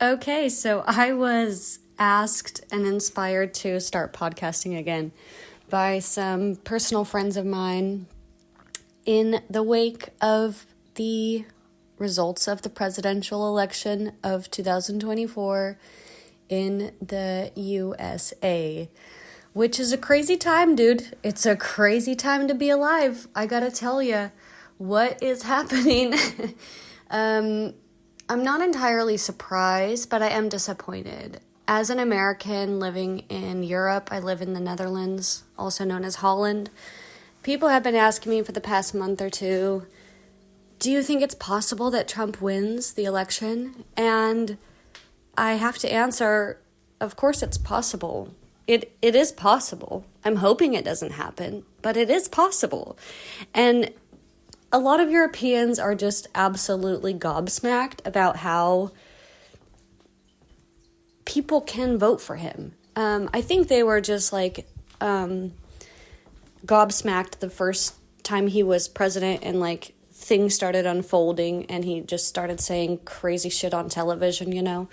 Okay, so I was asked and inspired to start podcasting again by some personal friends of mine in the wake of the results of the presidential election of 2024 in the USA, which is a crazy time, dude. It's a crazy time to be alive. I gotta tell you, what is happening? I'm not entirely surprised, but I am disappointed. As an American living in Europe, I live in the Netherlands, also known as Holland. People have been asking me for the past month or two, do you think it's possible that Trump wins the election? And I have to answer, of course it's possible. It is possible. I'm hoping it doesn't happen, but it is possible. And a lot of Europeans are just absolutely gobsmacked about how people can vote for him. I think they were just gobsmacked the first time he was president and things started unfolding and he just started saying crazy shit on television,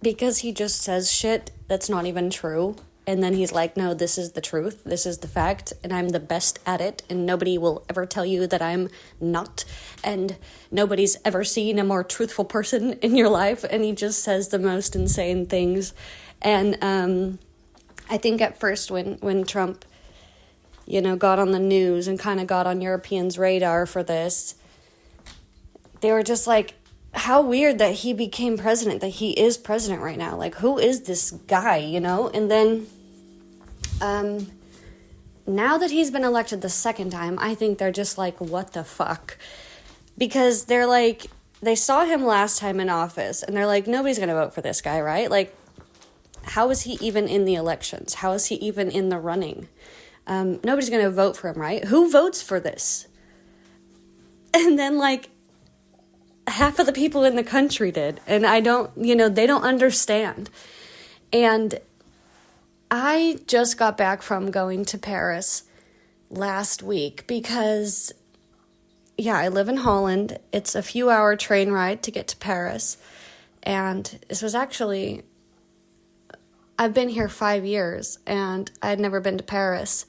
because he just says shit that's not even true. And then he's like, no, this is the truth. This is the fact. And I'm the best at it. And nobody will ever tell you that I'm not. And nobody's ever seen a more truthful person in your life. And he just says the most insane things. And I think at first when Trump, got on the news and kind of got on Europeans' radar for this, they were just like, how weird that he became president, that he is president right now. Like, who is this guy, And then now that he's been elected the second time, I think they're just like, what the fuck? Because they're like, they saw him last time in office, and they're like, nobody's going to vote for this guy, right? Like, how is he even in the elections? How is he even in the running? Nobody's going to vote for him, right? Who votes for this? And then, half of the people in the country did. And they don't understand. And I just got back from going to Paris last week because, I live in Holland. It's a few-hour train ride to get to Paris. And this was actually, I've been here 5 years, and I had never been to Paris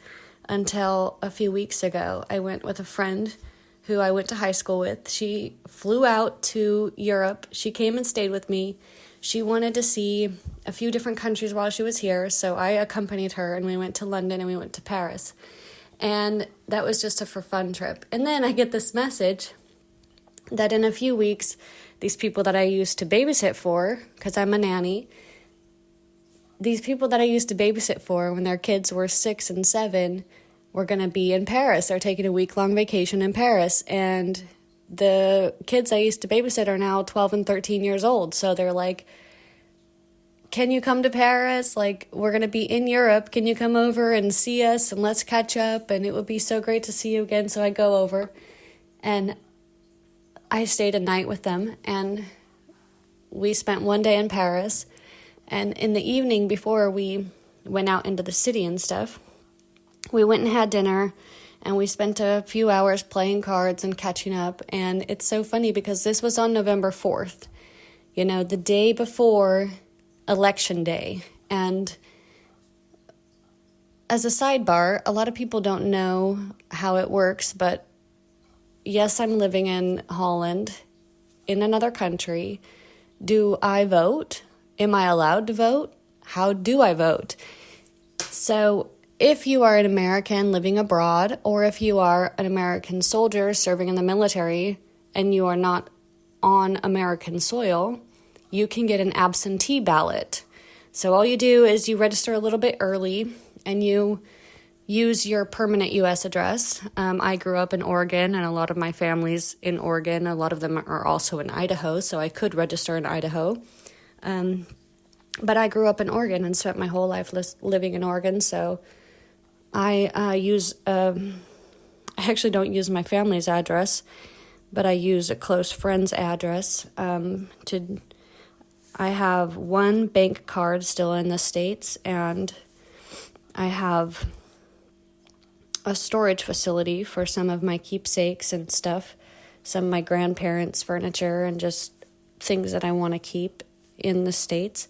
until a few weeks ago. I went with a friend who I went to high school with. She flew out to Europe. She came and stayed with me. She wanted to see a few different countries while she was here, so I accompanied her, and we went to London and we went to Paris. And that was just a for fun trip. And then I get this message that in a few weeks, these people that I used to babysit for, because I'm a nanny, these people that I used to babysit for when their kids were 6 and 7 were going to be in Paris. They're taking a week-long vacation in Paris, and the kids I used to babysit are now 12 and 13 years old. So they're like, can you come to Paris? We're going to be in Europe. Can you come over and see us and let's catch up? And it would be so great to see you again. So I go over and I stayed a night with them, and we spent one day in Paris. And in the evening before we went out into the city and stuff, we went and had dinner, and we spent a few hours playing cards and catching up. And it's so funny because this was on November 4th, the day before Election Day. And as a sidebar, a lot of people don't know how it works, but yes, I'm living in Holland, in another country. Do I vote? Am I allowed to vote? How do I vote? So if you are an American living abroad, or if you are an American soldier serving in the military and you are not on American soil, you can get an absentee ballot. So all you do is you register a little bit early and you use your permanent U.S. address. I grew up in Oregon, and a lot of my family's in Oregon. A lot of them are also in Idaho, so I could register in Idaho. But I grew up in Oregon and spent my whole life living in Oregon, so I actually don't use my family's address, but I use a close friend's address. I have one bank card still in the States, and I have a storage facility for some of my keepsakes and stuff, some of my grandparents' furniture, and just things that I want to keep in the States.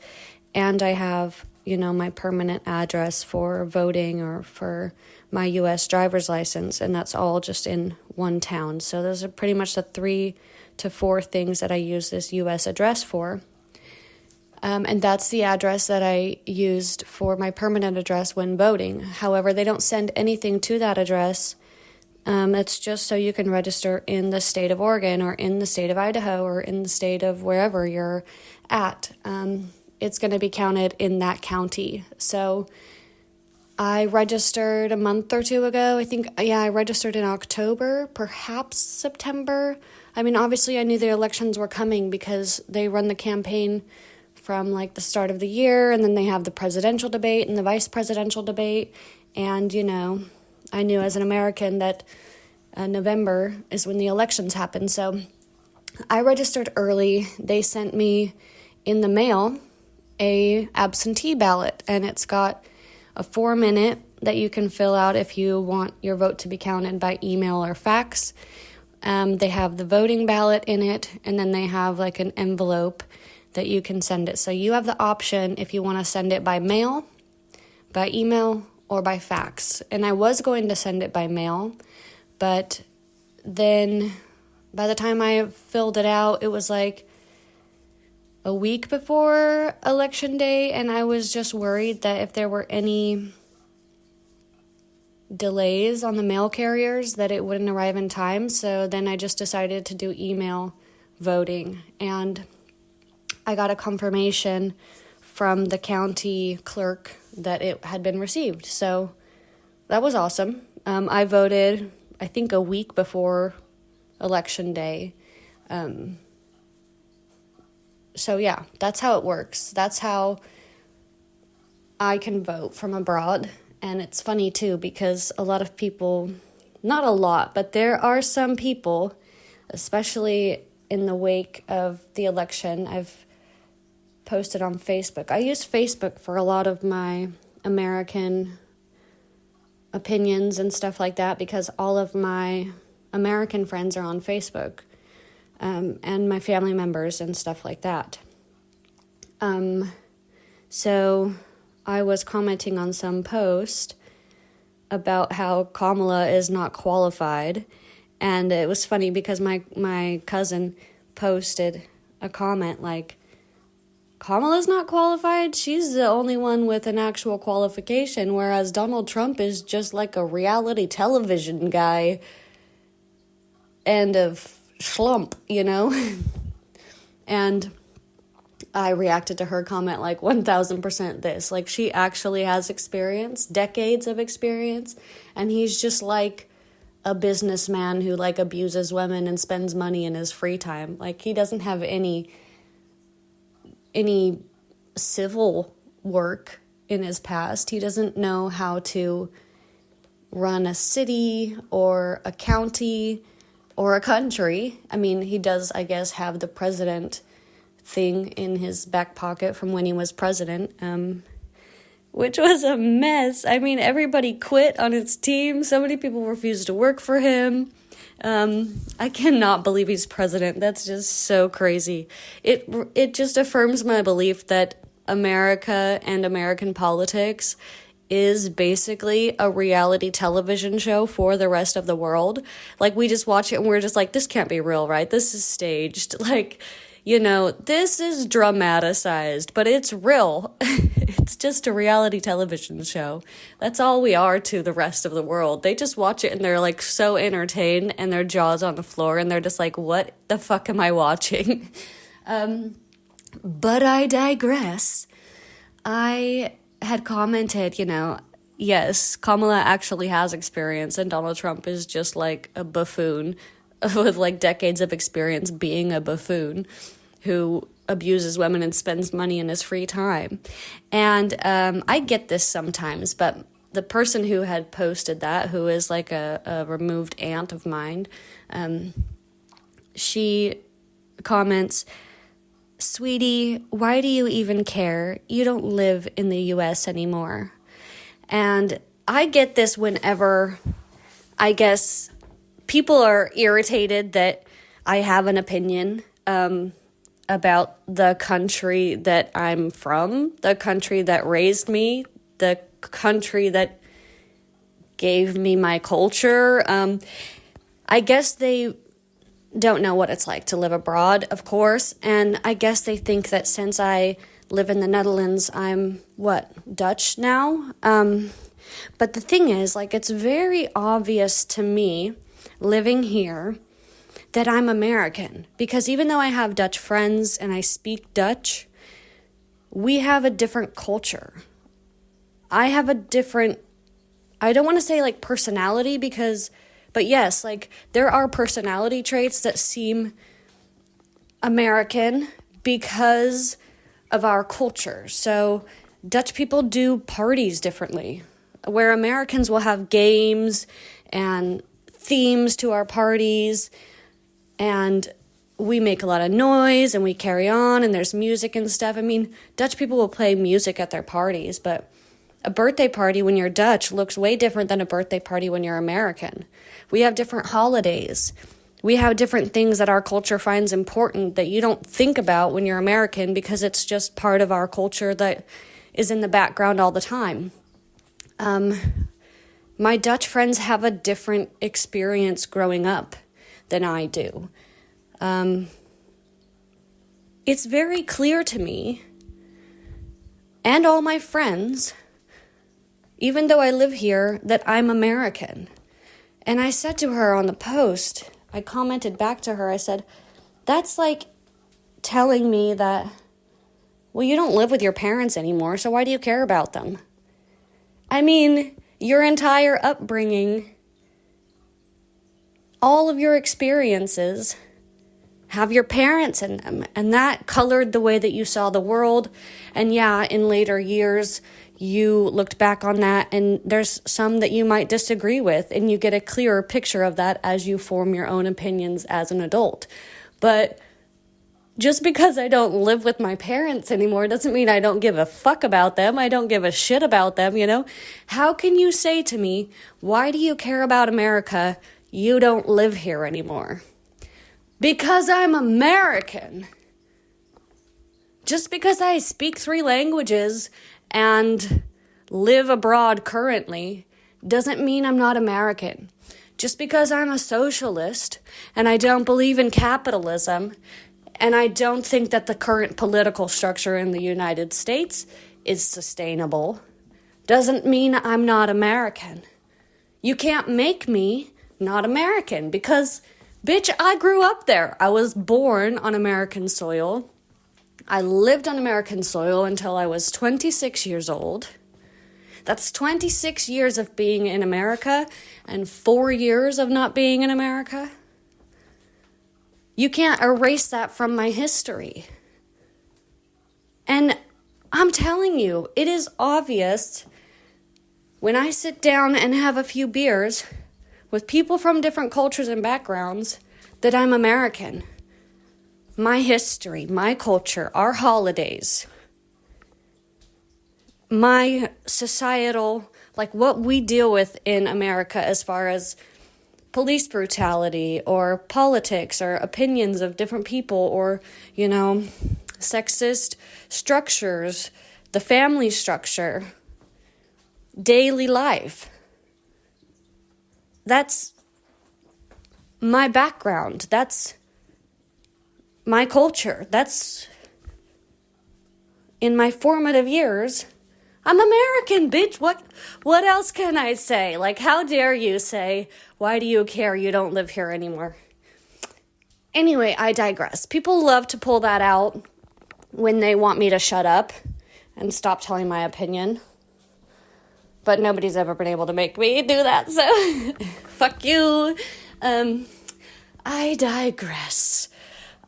And I have, my permanent address for voting or for my U.S. driver's license, and that's all just in one town. So those are pretty much the 3 to 4 things that I use this U.S. address for. And that's the address that I used for my permanent address when voting. However, they don't send anything to that address. It's just so you can register in the state of Oregon or in the state of Idaho or in the state of wherever you're at. It's going to be counted in that county. So I registered a month or 2 ago. I registered in October, perhaps September. I mean, obviously I knew the elections were coming because they run the campaign from like the start of the year, and then they have the presidential debate and the vice presidential debate. And, I knew as an American that November is when the elections happen. So I registered early. They sent me in the mail a absentee ballot, and it's got a 4-minute that you can fill out if you want your vote to be counted by email or fax. They have the voting ballot in it, and then they have like an envelope that you can send it. So you have the option if you want to send it by mail, by email, or by fax. And I was going to send it by mail, but then by the time I filled it out, it was like a week before election day, and I was just worried that if there were any delays on the mail carriers that it wouldn't arrive in time. So then I just decided to do email voting, and I got a confirmation from the county clerk that it had been received. So that was awesome. I voted, I think, a week before election day. So yeah, that's how it works. That's how I can vote from abroad. And it's funny too, because a lot of people, not a lot, but there are some people, especially in the wake of the election, I've posted on Facebook. I use Facebook for a lot of my American opinions and stuff like that because all of my American friends are on Facebook. And my family members and stuff like that. So I was commenting on some post about how Kamala is not qualified, and it was funny because my cousin posted a comment like, Kamala's not qualified? She's the only one with an actual qualification, whereas Donald Trump is just like a reality television guy and a schlump, And I reacted to her comment like 1000% this. Like, she actually has experience, decades of experience, and he's just like a businessman who like abuses women and spends money in his free time. Like, he doesn't have any civil work in his past. He doesn't know how to run a city or a county or a country. I mean, he does, I guess, have the president thing in his back pocket from when he was president, which was a mess. I mean, everybody quit on his team. So many people refused to work for him. I cannot believe he's president. That's just so crazy. It just affirms my belief that America and American politics is basically a reality television show for the rest of the world. Like, we just watch it and we're just like, this can't be real, right? This is staged. Like, this is dramatized, but it's real. It's just a reality television show. That's all we are to the rest of the world. They just watch it and they're like so entertained and their jaws on the floor and they're just like, what the fuck am I watching? But I digress. I had commented, yes, Kamala actually has experience and Donald Trump is just like a buffoon with like decades of experience being a buffoon who abuses women and spends money in his free time. And I get this sometimes, but the person who had posted that, who is like a removed aunt of mine, she comments, "Sweetie, why do you even care? You don't live in the U.S. anymore." And I get this whenever, I guess, people are irritated that I have an opinion. about the country that I'm from, the country that raised me, the country that gave me my culture. I guess they don't know what it's like to live abroad, of course, and I guess they think that since I live in the Netherlands, I'm, Dutch now? But the thing is, it's very obvious to me, living here, that I'm American. Because even though I have Dutch friends and I speak Dutch, we have a different culture. I have a different, I don't want to say personality but yes, there are personality traits that seem American because of our culture. So Dutch people do parties differently, where Americans will have games and themes to our parties, and we make a lot of noise and we carry on and there's music and stuff. I mean, Dutch people will play music at their parties, but a birthday party when you're Dutch looks way different than a birthday party when you're American. We have different holidays. We have different things that our culture finds important that you don't think about when you're American because it's just part of our culture that is in the background all the time. My Dutch friends have a different experience growing up than I do. It's very clear to me and all my friends, even though I live here, that I'm American. And I said to her on the post, I commented back to her, I said, that's like telling me that, well, you don't live with your parents anymore, so why do you care about them? I mean, your entire upbringing, all of your experiences have your parents in them, and that colored the way that you saw the world. And yeah, in later years, you looked back on that, and there's some that you might disagree with, and you get a clearer picture of that as you form your own opinions as an adult. But just because I don't live with my parents anymore doesn't mean I don't give a fuck about them. I don't give a shit about them, you know? How can you say to me, why do you care about America? You don't live here anymore. Because I'm American. Just because I speak 3 languages and live abroad currently doesn't mean I'm not American. Just because I'm a socialist and I don't believe in capitalism and I don't think that the current political structure in the United States is sustainable doesn't mean I'm not American. You can't make me not American because, bitch, I grew up there. I was born on American soil. I lived on American soil until I was 26 years old. That's 26 years of being in America and 4 years of not being in America. You can't erase that from my history. And I'm telling you, it is obvious when I sit down and have a few beers with people from different cultures and backgrounds that I'm American. My history, my culture, our holidays, my societal, what we deal with in America as far as police brutality or politics or opinions of different people or, sexist structures, the family structure, daily life. That's my background. That's my culture. That's in my formative years. I'm American, bitch. What else can I say? How dare you say, why do you care? You don't live here anymore. Anyway, I digress. People love to pull that out when they want me to shut up and stop telling my opinion. But nobody's ever been able to make me do that, so fuck you. I digress.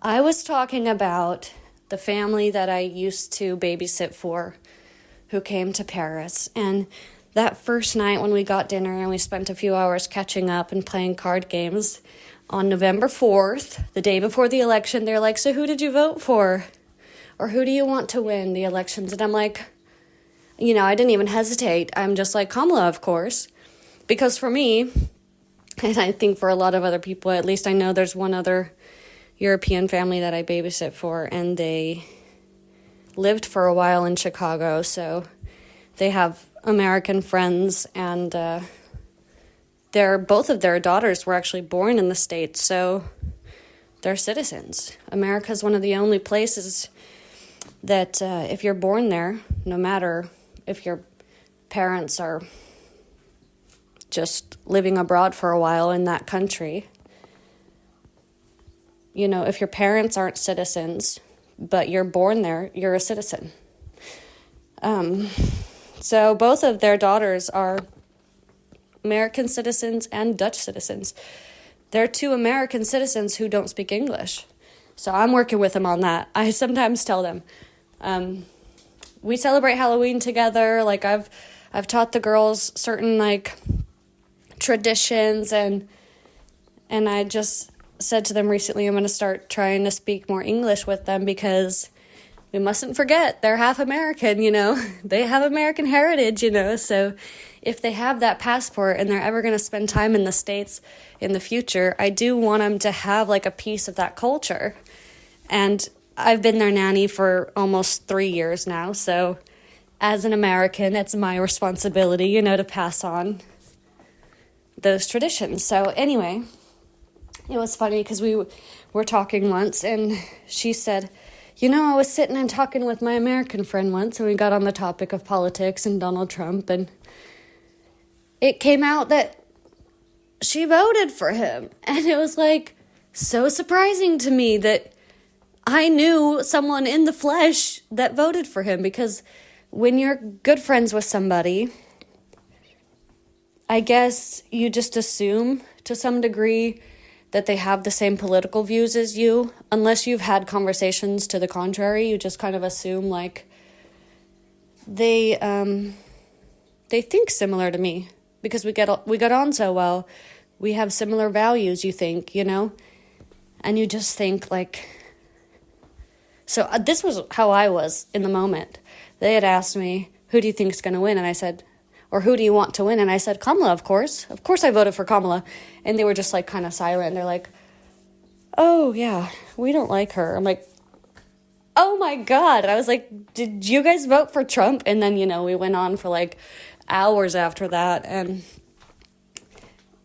I was talking about the family that I used to babysit for who came to Paris. And that first night when we got dinner and we spent a few hours catching up and playing card games on November 4th, the day before the election, they're like, so who did you vote for? Or who do you want to win the elections? And I'm like, I didn't even hesitate. I'm just like, Kamala, of course. Because for me, and I think for a lot of other people, at least I know there's one other, European family that I babysit for, and they lived for a while in Chicago, so they have American friends, and both of their daughters were actually born in the States, so they're citizens. America is one of the only places that if you're born there, no matter if your parents are just living abroad for a while in that country, you know, if your parents aren't citizens, but you're born there, you're a citizen. So both of their daughters are American citizens and Dutch citizens. They're two American citizens who don't speak English. So I'm working with them on that. I sometimes tell them, we celebrate Halloween together. Like I've taught the girls certain like traditions, and I just said to them recently, I'm going to start trying to speak more English with them, because we mustn't forget they're half American, you know. They have American heritage, you know. So if they have that passport and they're ever going to spend time in the States in the future, I do want them to have like a piece of that culture. And I've been their nanny for almost 3 years now. So as an American, it's my responsibility, you know, to pass on those traditions. So anyway, it was funny because we were talking once, and she said, you know, I was sitting and talking with my American friend once, and we got on the topic of politics and Donald Trump, and it came out that she voted for him. And it was like so surprising to me that I knew someone in the flesh that voted for him, because when you're good friends with somebody, I guess you just assume to some degree that they have the same political views as you. Unless you've had conversations to the contrary, you just kind of assume like they think similar to me because we got on so well. We have similar values, you think, you know? And you just think like... So this was how I was in the moment. They had asked me, who do you think is going to win? And I said, or who do you want to win? And I said, Kamala, of course. Of course I voted for Kamala. And they were just like kind of silent. And they're like, oh, yeah, we don't like her. I'm like, oh, my God. And I was like, did you guys vote for Trump? And then, you know, we went on for like hours after that. And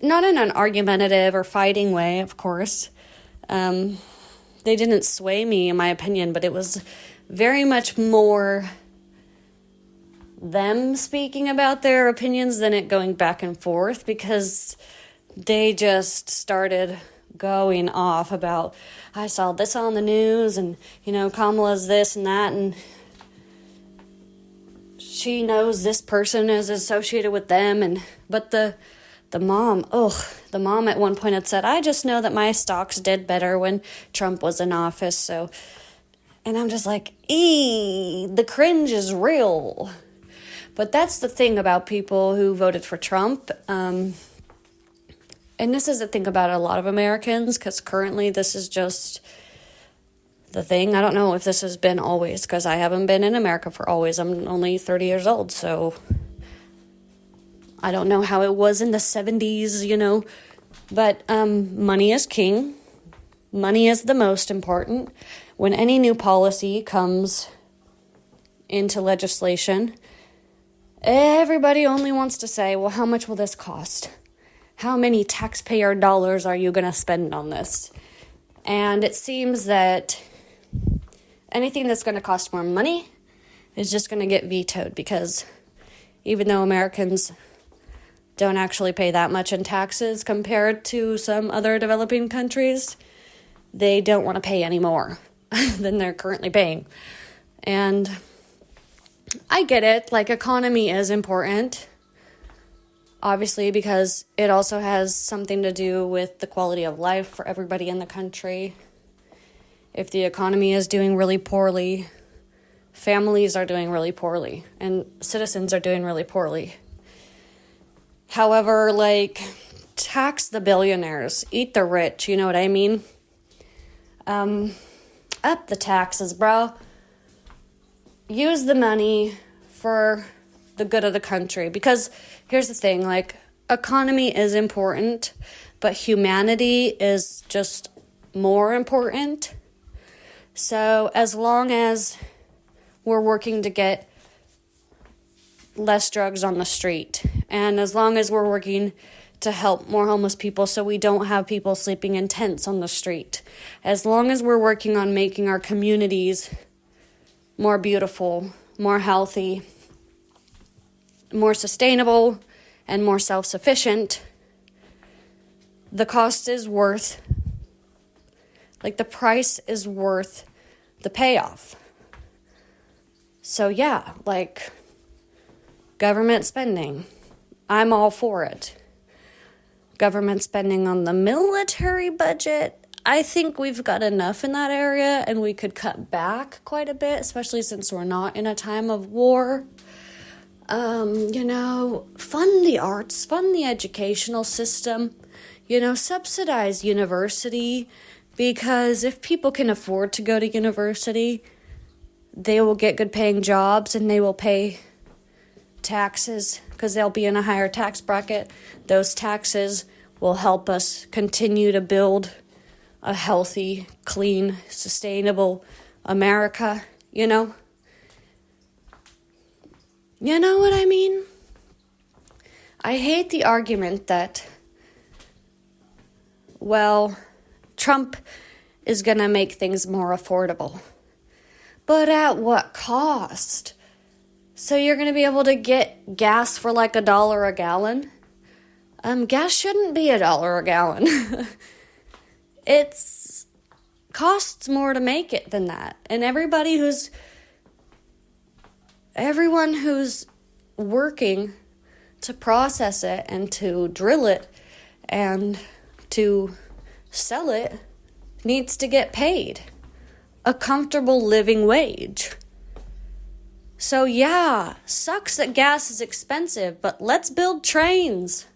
not in an argumentative or fighting way, of course. They didn't sway me, in my opinion, but it was very much more them speaking about their opinions than it going back and forth, because they just started going off about, I saw this on the news, and, you know, Kamala's this and that, and she knows this person is associated with them, but the mom at one point had said, I just know that my stocks did better when Trump was in office, so, and I'm just like, the cringe is real. But that's the thing about people who voted for Trump, and this is the thing about a lot of Americans, because currently this is just the thing. I don't know if this has been always, because I haven't been in America for always. I'm only 30 years old, so I don't know how it was in the 70s, you know. But money is king. Money is the most important. When any new policy comes into legislation, everybody only wants to say, well, how much will this cost? How many taxpayer dollars are you going to spend on this? And it seems that anything that's going to cost more money is just going to get vetoed, because even though Americans don't actually pay that much in taxes compared to some other developing countries, they don't want to pay any more than they're currently paying. And I get it, like, economy is important, obviously, because it also has something to do with the quality of life for everybody in the country. If the economy is doing really poorly, families are doing really poorly, and citizens are doing really poorly. However, like, tax the billionaires, eat the rich, you know what I mean? Up the taxes, bro. Use the money for the good of the country, because here's the thing, like, economy is important, but humanity is just more important. So as long as we're working to get less drugs on the street, and as long as we're working to help more homeless people so we don't have people sleeping in tents on the street, as long as we're working on making our communities more beautiful, more healthy, more sustainable, and more self-sufficient, the cost is worth, the price is worth the payoff. So yeah, government spending, I'm all for it. Government spending on the military budget, I think we've got enough in that area and we could cut back quite a bit, especially since we're not in a time of war. Fund the arts, fund the educational system, subsidize university, because if people can afford to go to university, they will get good paying jobs and they will pay taxes because they'll be in a higher tax bracket. Those taxes will help us continue to build a healthy, clean, sustainable America, You know what I mean? I hate the argument that, Trump is going to make things more affordable. But at what cost? So you're going to be able to get gas for $1 a gallon? Gas shouldn't be $1 a gallon. It's costs more to make it than that. And everyone who's working to process it and to drill it and to sell it needs to get paid a comfortable living wage. So yeah, sucks that gas is expensive, but let's build trains.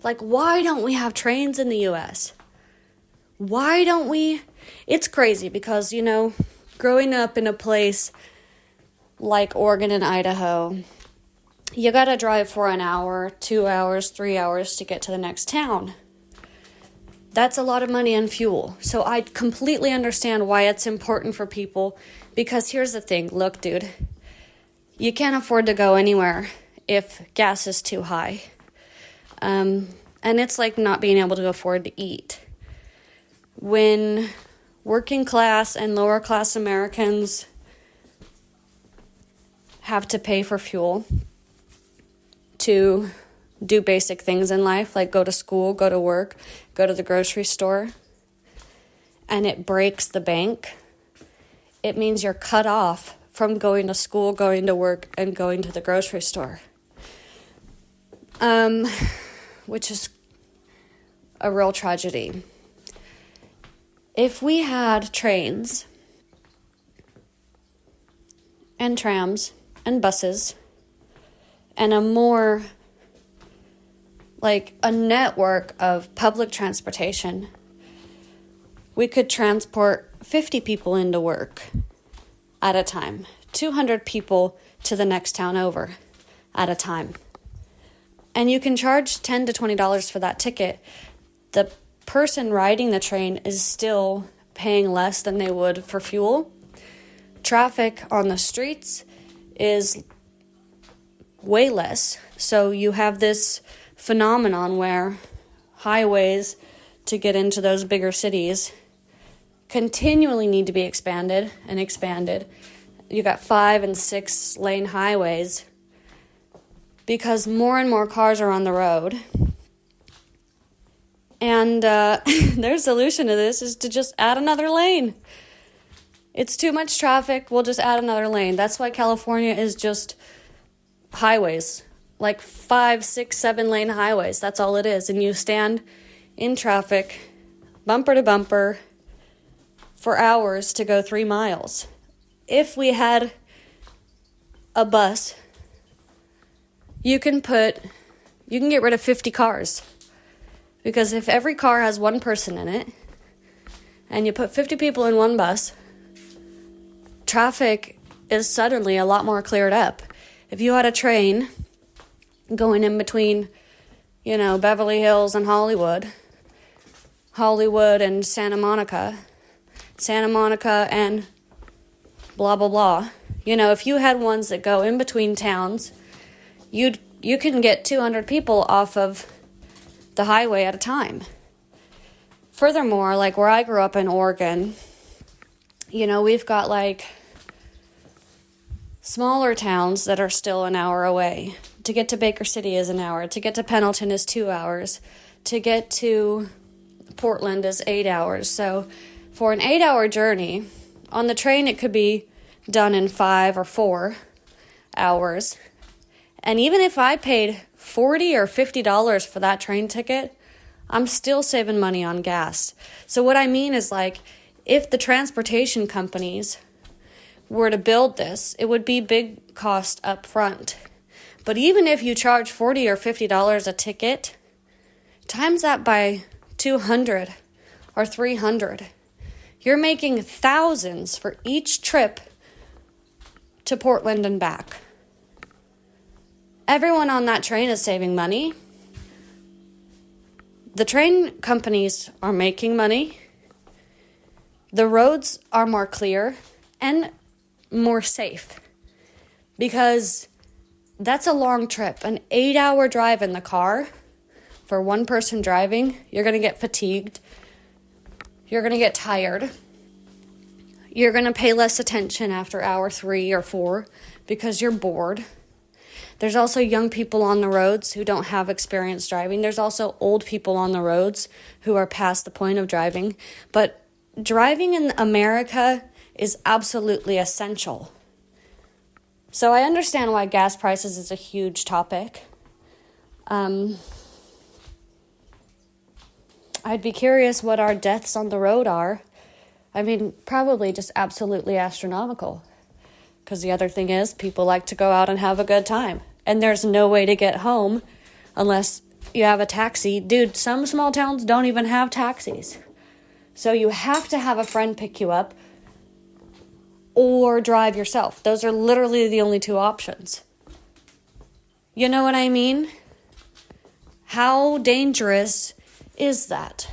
Why don't we have trains in the U.S.? Why don't we? It's crazy because, growing up in a place like Oregon and Idaho, you gotta drive for an hour, 2 hours, 3 hours to get to the next town. That's a lot of money and fuel. So I completely understand why it's important for people, because here's the thing. Look, dude, you can't afford to go anywhere if gas is too high. And it's like not being able to afford to eat. When working class and lower class Americans have to pay for fuel to do basic things in life, like go to school, go to work, go to the grocery store, and it breaks the bank, it means you're cut off from going to school, going to work, and going to the grocery store. Which is a real tragedy. If we had trains and trams and buses and a network of public transportation, we could transport 50 people into work at a time, 200 people to the next town over at a time. And you can charge $10 to $20 for that ticket. The person riding the train is still paying less than they would for fuel. Traffic on the streets is way less. So you have this phenomenon where highways to get into those bigger cities continually need to be expanded and expanded. You got 5 and 6 lane highways because more and more cars are on the road. And their solution to this is to just add another lane. It's too much traffic, we'll just add another lane. That's why California is just highways, 5, 6, 7 lane highways. That's all it is. And you stand in traffic, bumper to bumper, for hours to go 3 miles. If we had a bus, you can get rid of 50 cars. Because if every car has one person in it, and you put 50 people in one bus, traffic is suddenly a lot more cleared up. If you had a train going in between, Beverly Hills and Hollywood Hollywood and Santa Monica and blah, blah, blah. You know, if you had ones that go in between towns, you can get 200 people off of the highway at a time. Furthermore, like where I grew up in Oregon, you know, we've got like smaller towns that are still an hour away. To get to Baker City is an hour. To get to Pendleton is 2 hours. To get to Portland is 8 hours. So for an 8-hour journey, on the train it could be done in 5 or 4 hours. And even if I paid $40 or $50 for that train ticket, I'm still saving money on gas. So what I mean is, like, if the transportation companies were to build this, it would be big cost up front. But even if you charge $40 or $50 a ticket, times that by 200 or 300, you're making thousands for each trip to Portland and back. Everyone on that train is saving money. The train companies are making money. The roads are more clear and more safe, because that's a long trip. An 8-hour drive in the car for one person driving, you're going to get fatigued. You're going to get tired. You're going to pay less attention after hour 3 or 4 because you're bored. There's also young people on the roads who don't have experience driving. There's also old people on the roads who are past the point of driving. But driving in America is absolutely essential. So I understand why gas prices is a huge topic. I'd be curious what our deaths on the road are. I mean, probably just absolutely astronomical. Because the other thing is, people like to go out and have a good time. And there's no way to get home unless you have a taxi. Dude, some small towns don't even have taxis. So you have to have a friend pick you up or drive yourself. Those are literally the only two options. You know what I mean? How dangerous is that?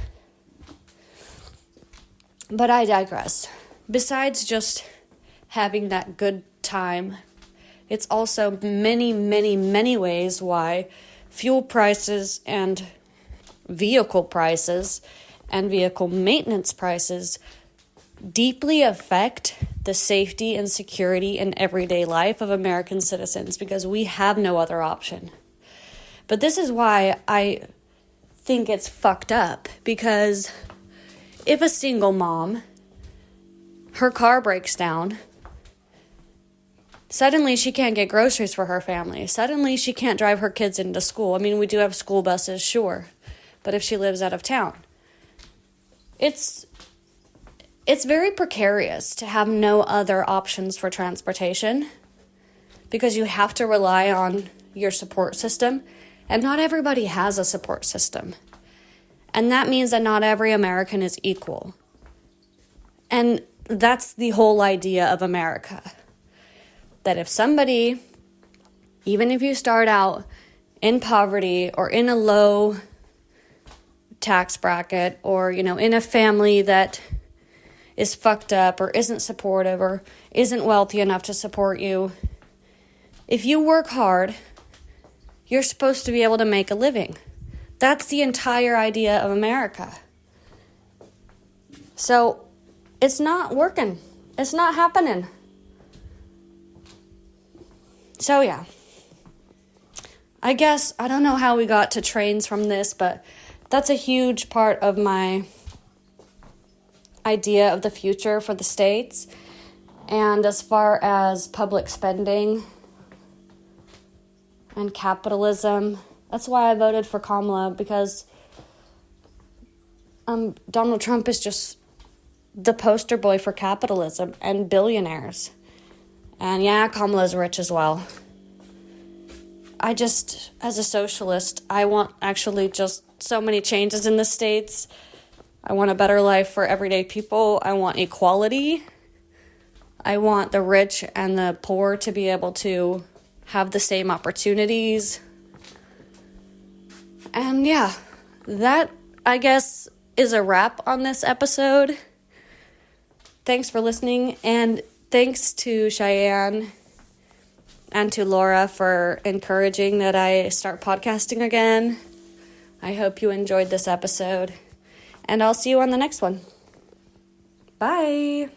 But I digress. Besides just having that good time, it's also many, many, many ways why fuel prices and vehicle prices and vehicle maintenance prices deeply affect the safety and security and everyday life of American citizens, because we have no other option. But this is why I think it's fucked up, because if a single mom, her car breaks down, suddenly she can't get groceries for her family. Suddenly she can't drive her kids into school. I mean, we do have school buses, sure. But if she lives out of town, it's very precarious to have no other options for transportation, because you have to rely on your support system. And not everybody has a support system. And that means that not every American is equal. And that's the whole idea of America. That if somebody, even if you start out in poverty or in a low tax bracket, or, you know, in a family that is fucked up or isn't supportive or isn't wealthy enough to support you, if you work hard, you're supposed to be able to make a living. That's the entire idea of America. So it's not working. It's not happening. So yeah, I guess, I don't know how we got to trains from this, but that's a huge part of my idea of the future for the states. And as far as public spending and capitalism, that's why I voted for Kamala, because Donald Trump is just the poster boy for capitalism and billionaires. And yeah, Kamala's rich as well. I just, as a socialist, I want actually just so many changes in the states. I want a better life for everyday people. I want equality. I want the rich and the poor to be able to have the same opportunities. And yeah, that, I guess, is a wrap on this episode. Thanks for listening, and thanks to Cheyanne and to Laura for encouraging that I start podcasting again. I hope you enjoyed this episode, and I'll see you on the next one. Bye.